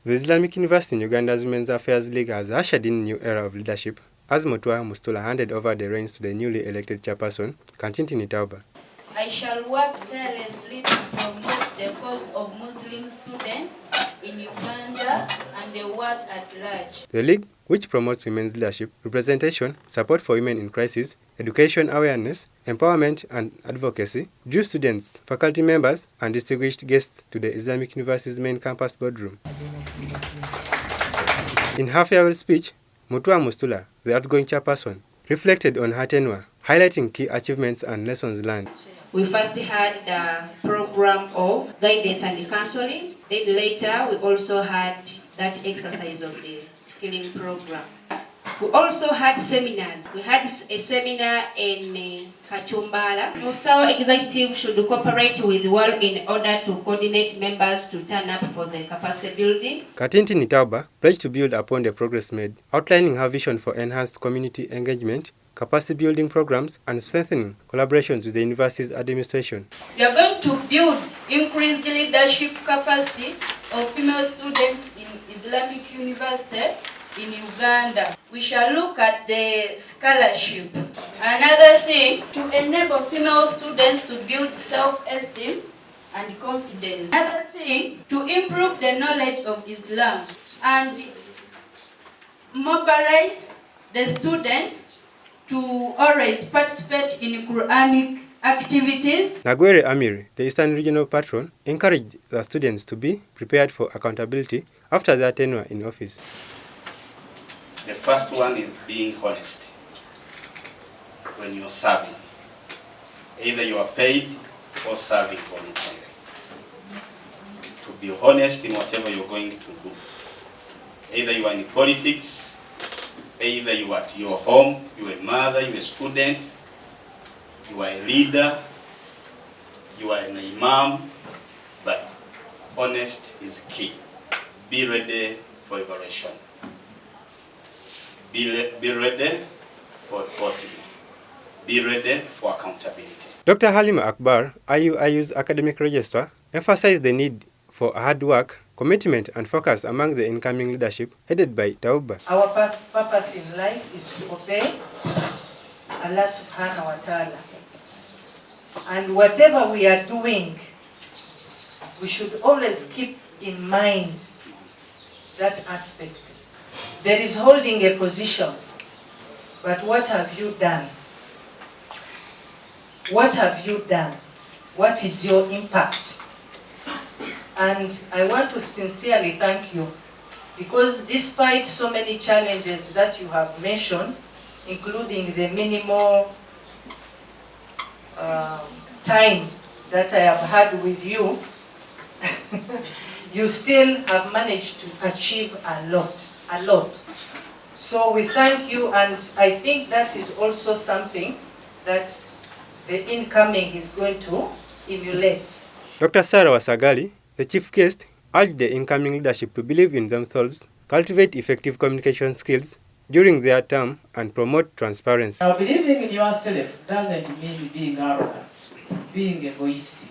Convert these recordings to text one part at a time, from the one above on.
The Islamic University in Uganda's Women's Affairs League has ushered in a new era of leadership as Mutuwa Mastula handed over the reins to the newly elected chairperson, Katintini Tauba. I shall work tirelessly to promote the cause of Muslim students in Uganda and the world at large. The League, which promotes women's leadership, representation, support for women in crisis, education awareness, empowerment and advocacy, drew students, faculty members and distinguished guests to the Islamic University's main campus boardroom. In her farewell speech, Mutuwa Mastula, the outgoing chairperson, reflected on her tenure, highlighting key achievements and lessons learned. We first had the program of guidance and counseling. Then later, we also had that exercise of the skilling program. We also had seminars. We had a seminar in Kachumbala. Also, our executive should cooperate with the world in order to coordinate members to turn up for the capacity building. Katintini Tauba pledged to build upon the progress made, outlining her vision for enhanced community engagement, capacity building programs, and strengthening collaborations with the university's administration. We are going to build increased leadership capacity of female students in Islamic University in Uganda. We shall look at the scholarship. Another thing, to enable female students to build self-esteem and confidence. Another thing, to improve the knowledge of Islam and mobilize the students to always participate in Quranic activities. Nagwere Amir, the Eastern Regional Patron, encouraged the students to be prepared for accountability after their tenure in office. The first one is being honest when you're serving. Either you are paid or serving voluntarily. To be honest in whatever you're going to do. Either you are in politics, either you are at your home, you are a mother, you are a student, you are a leader, you are an imam, but honest is key. Be ready for evaluation. Be ready for reporting. Be ready for accountability. Dr. Halima Akbar, IUIU's academic registrar, emphasized the need for hard work, commitment and focus among the incoming leadership headed by Tauba. Our purpose in life is to obey Allah subhanahu wa ta'ala. And whatever we are doing, we should always keep in mind that aspect. There is holding a position, but what have you done? What have you done? What is your impact? And I want to sincerely thank you, because despite so many challenges that you have mentioned, including the minimal time that I have had with you, you still have managed to achieve a lot. So we thank you, and I think that is also something that the incoming is going to emulate. Dr. Sarah Wasagali, the chief guest, urged the incoming leadership to believe in themselves, cultivate effective communication skills during their term, and promote transparency. Now, believing in yourself doesn't mean being arrogant, being egoistic.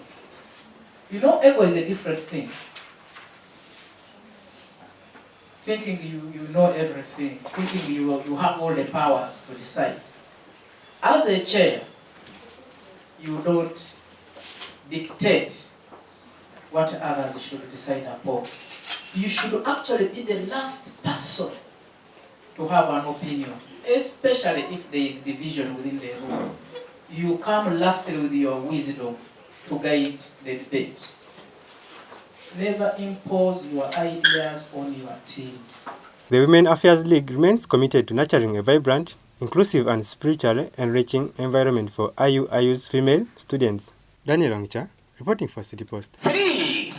You know, ego is a different thing. Thinking you know everything, thinking you have all the powers to decide. As a chair, you don't dictate what others should decide upon. You should actually be the last person to have an opinion, especially if there is division within the room. You come lastly with your wisdom to guide the debate. Never impose your ideas on your team. The Women Affairs League remains committed to nurturing a vibrant, inclusive and spiritually enriching environment for IUIU's female students. Daniel Ongcha, reporting for City Post. 3-0